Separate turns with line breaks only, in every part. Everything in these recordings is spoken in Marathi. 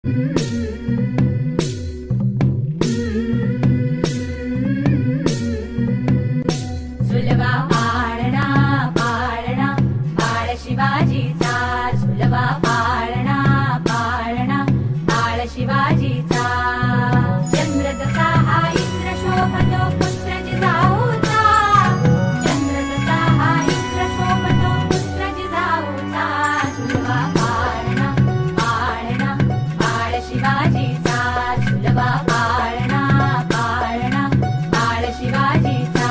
झुलवा पाळणा पाळणा बाळ शिवाजीचा, झुलवा पाळणा पाळणा बाळ शिवाजीचा. चंद्र जसा हा इंद्र शोभतो पुत्र जिजाऊचा, चंद्र जसा हा इंद्र शोभतो पुत्र जिजाऊचा. झुलवा पाळणा पाळणा बाळ शिवाजीचा, झुलवा पाळणा पाळणा बाळ शिवाजीचा.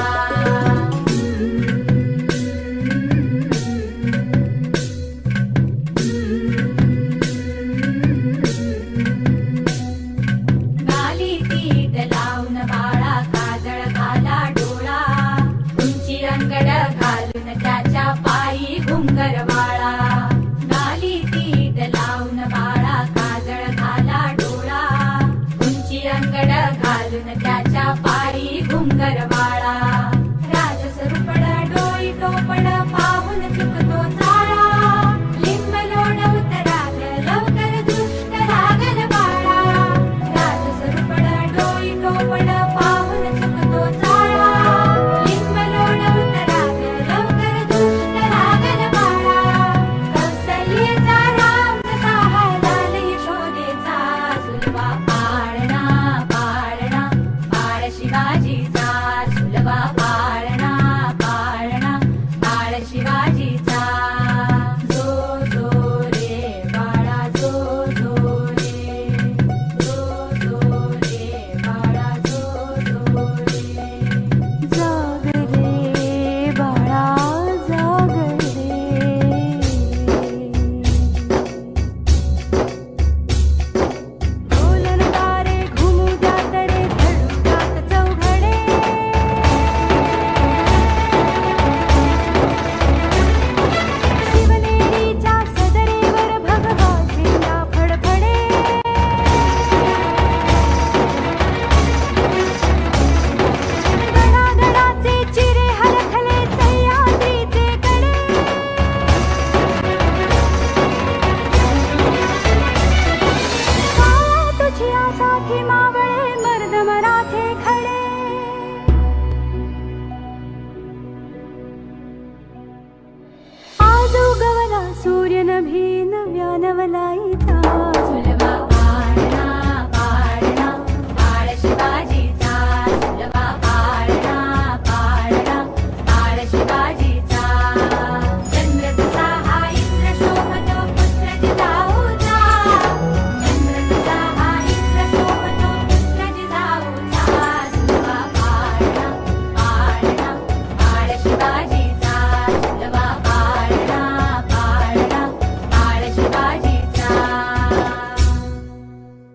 गाली तीट लावून बाळा काजळ घाला डोळा, उंची अंगड घालून त्याच्या पायी घुंगर वाळा. गाली तीट लावून बाळा काजळ घाला डोळा, उंची अंगड घालून त्याच्या पायी घुंगर वाळा. राजसरूपड डोई टोपड पाहून चुकतो चाळा, लिंब लोण उतराल लवकर दृष्ट लागल बाळा. राजसरूपड डोई टोपड पाहून चुकतो चाळा, लिंब लोण उतराल लवकर दृष्ट लागल बाळा. कौसल्येचा राम जसा लाल यशोदेचा, झुलवा पाळणा पाळणा बाळ शिवाजीचा, झुलवा पाळणा पाळणा बाळ शिवाजीचा. जो जो रे बाळा जो जो रे, जो जो रे बाळा जो जो रे.
जाग रे बाळा जाग रे, ढोलन तारे घुमू द्यात रे झळकात चौघडे. शिवनेरीच्या सदरेवर भगवा झेंडा फडफडे. गडागडाचे चिरे हलखले सह्याद्रीचे कडे. काया तुझी आसाठी मावळे मर्द मराठे खडे. आज उगवला सूर्य नभी नव्या नवलाईचा.
झुलवा पाळणा पाळणा बाळ शिवाजीचा, झुलवा पाळणा पाळणा बाळ शिवाजीचा. चंद्र जसा हा इंद्र शोभतो पुत्र जिजाऊचा, चंद्र जसा हा इंद्र शोभतो पुत्र जिजाऊचा. झुलवा पाळणा पाळणा बाळ शिवाजीचा.